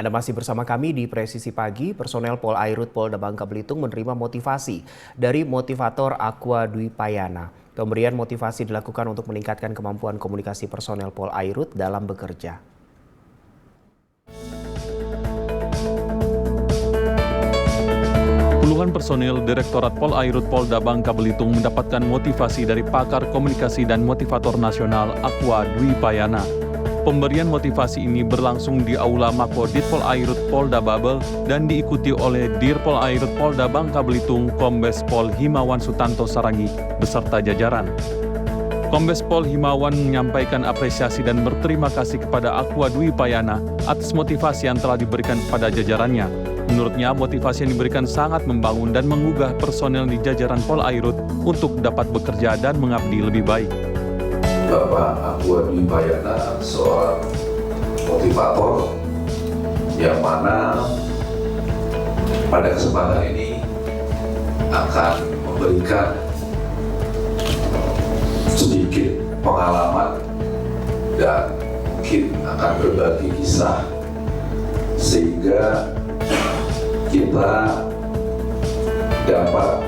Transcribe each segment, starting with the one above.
Anda masih bersama kami di Presisi Pagi. Personel Polairut Polda Bangka Belitung menerima motivasi dari motivator Aqua Dwi Payana. Pemberian motivasi dilakukan untuk meningkatkan kemampuan komunikasi personel Polairut dalam bekerja. Puluhan personil Direktorat Polairut Polda Bangka Belitung mendapatkan motivasi dari pakar komunikasi dan motivator nasional Aqua Dwi Payana. Pemberian motivasi ini berlangsung di Aula Makodim Polairut Polda Babel dan diikuti oleh Dir Polairut Polda Bangka Belitung Kombes Pol Himawan Sutanto Saragi beserta jajaran. Kombes Pol Himawan menyampaikan apresiasi dan berterima kasih kepada Aqua Dwi Payana atas motivasi yang telah diberikan kepada jajarannya. Menurutnya, motivasi yang diberikan sangat membangun dan menggugah personel di jajaran Polairut untuk dapat bekerja dan mengabdi lebih baik. Bapak Aqua Dwi Payana seorang motivator yang mana pada kesempatan ini akan memberikan sedikit pengalaman dan mungkin akan berbagi kisah sehingga kita dapat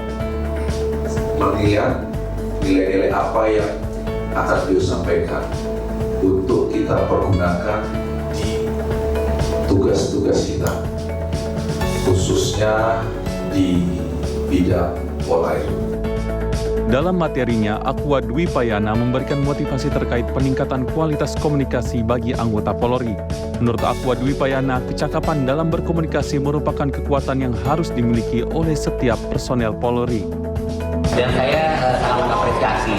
melihat nilai-nilai apa yang akan beliau sampaikan untuk kita pergunakan di tugas-tugas kita, khususnya di bidang Polairut. Dalam materinya, Aqua Dwi Payana memberikan motivasi terkait peningkatan kualitas komunikasi bagi anggota Polri. Menurut Aqua Dwi Payana, kecakapan dalam berkomunikasi merupakan kekuatan yang harus dimiliki oleh setiap personel Polri. Dan saya sangat mengapresiasi,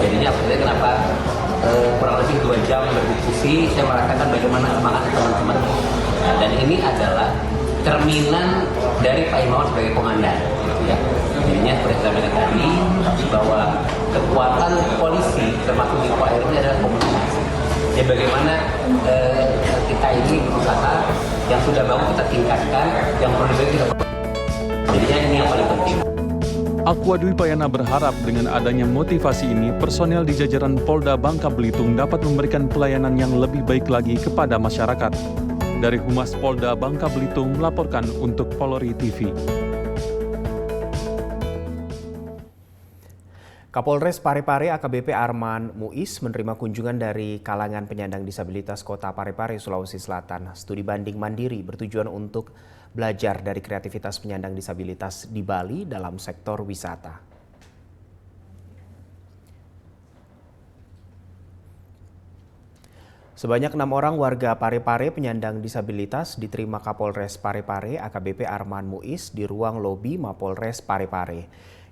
jadinya kenapa kurang lebih 2 jam berdiskusi, saya merasakan bagaimana semangat teman-teman. Nah, dan ini adalah cerminan dari Pak Himawan sebagai komandan. Ya. Jadinya seperti saya bilang tadi, bahwa kekuatan polisi termasuk di Polairut ini adalah komunikasi. Ya bagaimana kita ini berusaha, yang sudah bagus kita tingkatkan, yang perlu kita. Jadinya ini yang paling penting. Aqua Dwi Payana berharap dengan adanya motivasi ini, personel di jajaran Polda Bangka Belitung dapat memberikan pelayanan yang lebih baik lagi kepada masyarakat. Dari Humas Polda Bangka Belitung melaporkan untuk Polri TV. Kapolres Parepare AKBP Arman Muiz menerima kunjungan dari kalangan penyandang disabilitas Kota Parepare, Sulawesi Selatan. Studi banding mandiri bertujuan untuk belajar dari kreativitas penyandang disabilitas di Bali dalam sektor wisata. Sebanyak 6 orang warga Parepare penyandang disabilitas diterima Kapolres Parepare AKBP Arman Muiz di ruang lobi Mapolres Parepare.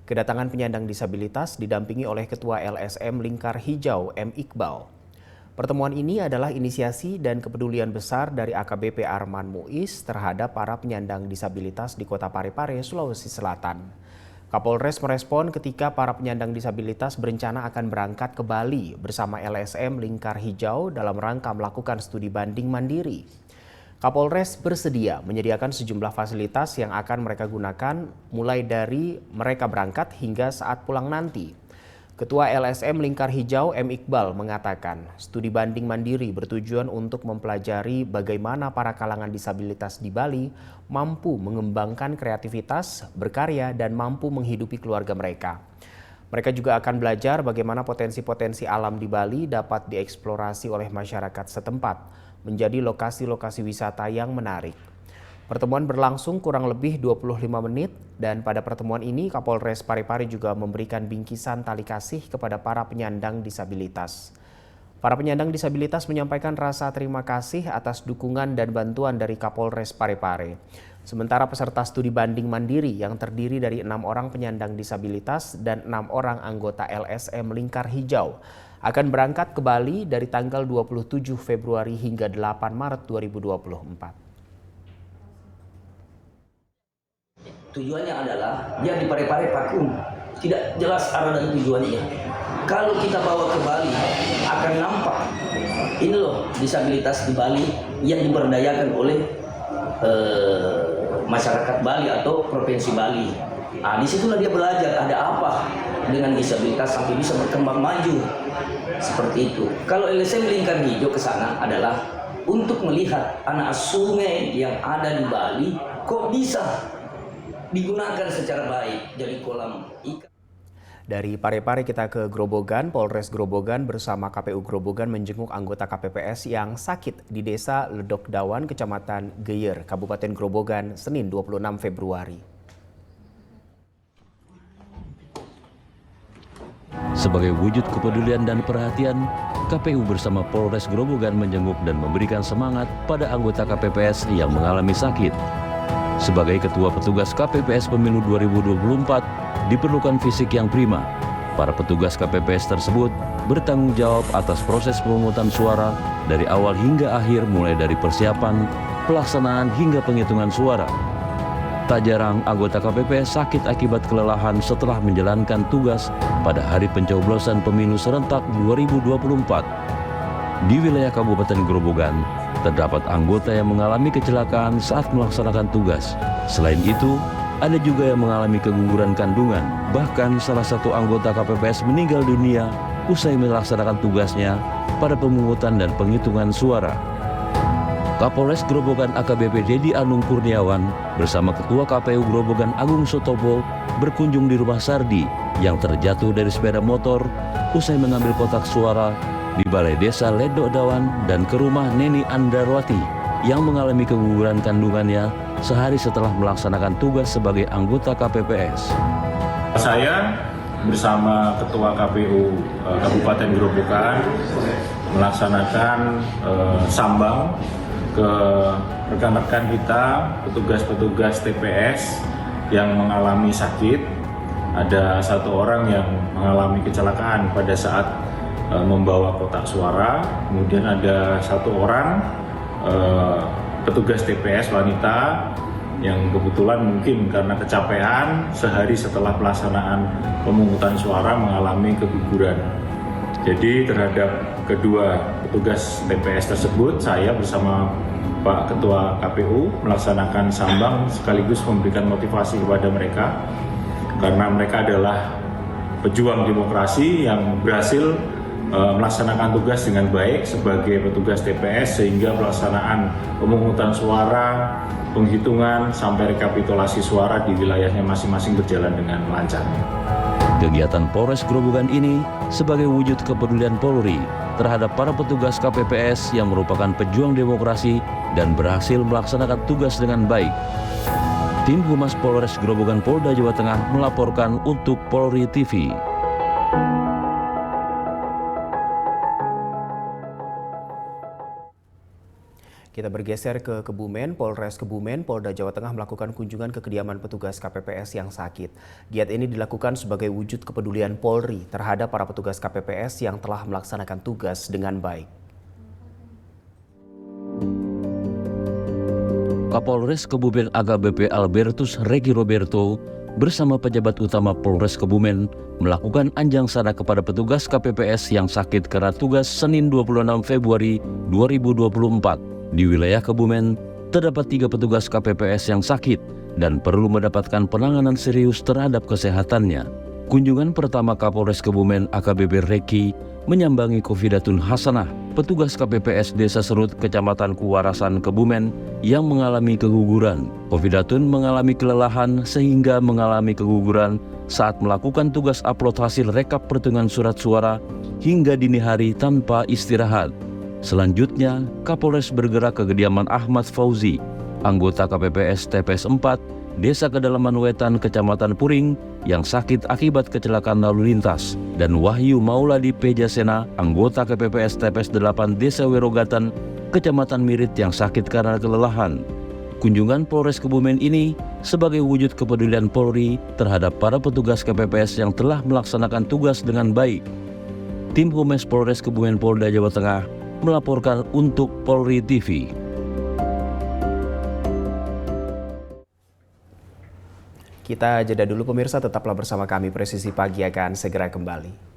Kedatangan penyandang disabilitas didampingi oleh Ketua LSM Lingkar Hijau M. Iqbal. Pertemuan ini adalah inisiasi dan kepedulian besar dari AKBP Arman Muiz terhadap para penyandang disabilitas di Kota Parepare, Sulawesi Selatan. Kapolres merespon ketika para penyandang disabilitas berencana akan berangkat ke Bali bersama LSM Lingkar Hijau dalam rangka melakukan studi banding mandiri. Kapolres bersedia menyediakan sejumlah fasilitas yang akan mereka gunakan mulai dari mereka berangkat hingga saat pulang nanti. Ketua LSM Lingkar Hijau M. Iqbal mengatakan, studi banding mandiri bertujuan untuk mempelajari bagaimana para kalangan disabilitas di Bali mampu mengembangkan kreativitas, berkarya, dan mampu menghidupi keluarga mereka. Mereka juga akan belajar bagaimana potensi-potensi alam di Bali dapat dieksplorasi oleh masyarakat setempat, menjadi lokasi-lokasi wisata yang menarik. Pertemuan berlangsung kurang lebih 25 menit dan pada pertemuan ini Kapolres Parepare juga memberikan bingkisan tali kasih kepada para penyandang disabilitas. Para penyandang disabilitas menyampaikan rasa terima kasih atas dukungan dan bantuan dari Kapolres Parepare. Sementara peserta studi banding mandiri yang terdiri dari 6 orang penyandang disabilitas dan 6 orang anggota LSM Lingkar Hijau akan berangkat ke Bali dari tanggal 27 Februari hingga 8 Maret 2024. Tujuannya adalah biar di Parepare vakum, tidak jelas arah dan tujuannya. Kalau kita bawa ke Bali akan nampak ini loh disabilitas di Bali yang diberdayakan oleh masyarakat Bali atau provinsi Bali. Nah, disitulah dia belajar ada apa dengan disabilitas sampai bisa berkembang maju seperti itu. Kalau LSM Lingkar Hijau ke sana adalah untuk melihat anak sungai yang ada di Bali kok bisa digunakan secara baik jadi kolam ikan. Dari Parepare kita ke Grobogan. Polres Grobogan bersama KPU Grobogan menjenguk anggota KPPS yang sakit di Desa Ledok Dawan, Kecamatan Geyer, Kabupaten Grobogan, Senin 26 Februari. Sebagai wujud kepedulian dan perhatian, KPU bersama Polres Grobogan menjenguk dan memberikan semangat pada anggota KPPS yang mengalami sakit. Sebagai Ketua Petugas KPPS Pemilu 2024, diperlukan fisik yang prima. Para petugas KPPS tersebut bertanggung jawab atas proses pemungutan suara dari awal hingga akhir, mulai dari persiapan, pelaksanaan hingga penghitungan suara. Tak jarang anggota KPPS sakit akibat kelelahan setelah menjalankan tugas pada hari pencoblosan pemilu serentak 2024. Di wilayah Kabupaten Grobogan, terdapat anggota yang mengalami kecelakaan saat melaksanakan tugas. Selain itu, ada juga yang mengalami keguguran kandungan. Bahkan salah satu anggota KPPS meninggal dunia usai melaksanakan tugasnya pada pemungutan dan penghitungan suara. Kapolres Grobogan AKBP Dedi Anung Kurniawan bersama Ketua KPU Grobogan Agung Sutopo berkunjung di rumah Sardi yang terjatuh dari sepeda motor usai mengambil kotak suara di Balai Desa Ledok Dawan, dan ke rumah Neni Andarwati yang mengalami keguguran kandungannya sehari setelah melaksanakan tugas sebagai anggota KPPS. Saya bersama Ketua KPU Kabupaten Grobogan melaksanakan sambang ke rekan-rekan kita, petugas-petugas TPS yang mengalami sakit. Ada satu orang yang mengalami kecelakaan pada saat membawa kotak suara, kemudian ada satu orang petugas TPS wanita yang kebetulan mungkin karena kecapean sehari setelah pelaksanaan pemungutan suara mengalami keguguran. Jadi terhadap kedua petugas TPS tersebut, saya bersama Pak Ketua KPU melaksanakan sambang sekaligus memberikan motivasi kepada mereka, karena mereka adalah pejuang demokrasi yang berhasil melaksanakan tugas dengan baik sebagai petugas TPS, sehingga pelaksanaan pemungutan suara, penghitungan sampai rekapitulasi suara di wilayahnya masing-masing berjalan dengan lancar. Kegiatan Polres Grobogan ini sebagai wujud kepedulian Polri terhadap para petugas KPPS yang merupakan pejuang demokrasi dan berhasil melaksanakan tugas dengan baik. Tim Humas Polres Grobogan Polda Jawa Tengah melaporkan untuk Polri TV. Kita bergeser ke Kebumen. Polres Kebumen, Polda Jawa Tengah melakukan kunjungan ke kediaman petugas KPPS yang sakit. Giat ini dilakukan sebagai wujud kepedulian Polri terhadap para petugas KPPS yang telah melaksanakan tugas dengan baik. Kapolres Kebumen AKBP Albertus Regi Roberto bersama pejabat utama Polres Kebumen melakukan anjang sana kepada petugas KPPS yang sakit karena tugas Senin 26 Februari 2024. Di wilayah Kebumen, terdapat 3 petugas KPPS yang sakit dan perlu mendapatkan penanganan serius terhadap kesehatannya. Kunjungan pertama Kapolres Kebumen AKBP Reki menyambangi Kofidatun Hasanah, petugas KPPS Desa Serut, Kecamatan Kuwarasan, Kebumen yang mengalami keguguran. Kofidatun mengalami kelelahan sehingga mengalami keguguran saat melakukan tugas upload hasil rekap perhitungan surat suara hingga dini hari tanpa istirahat. Selanjutnya, Kapolres bergerak ke kediaman Ahmad Fauzi, anggota KPPS TPS 4, Desa Kedalaman Wetan, Kecamatan Puring, yang sakit akibat kecelakaan lalu lintas, dan Wahyu Mauladi Pejasena, anggota KPPS TPS 8, Desa Werogatan, Kecamatan Mirit, yang sakit karena kelelahan. Kunjungan Polres Kebumen ini sebagai wujud kepedulian Polri terhadap para petugas KPPS yang telah melaksanakan tugas dengan baik. Tim Humas Polres Kebumen Polda Jawa Tengah melaporkan untuk Polri TV. Kita jeda dulu pemirsa, tetaplah bersama kami. Presisi Pagi akan segera kembali.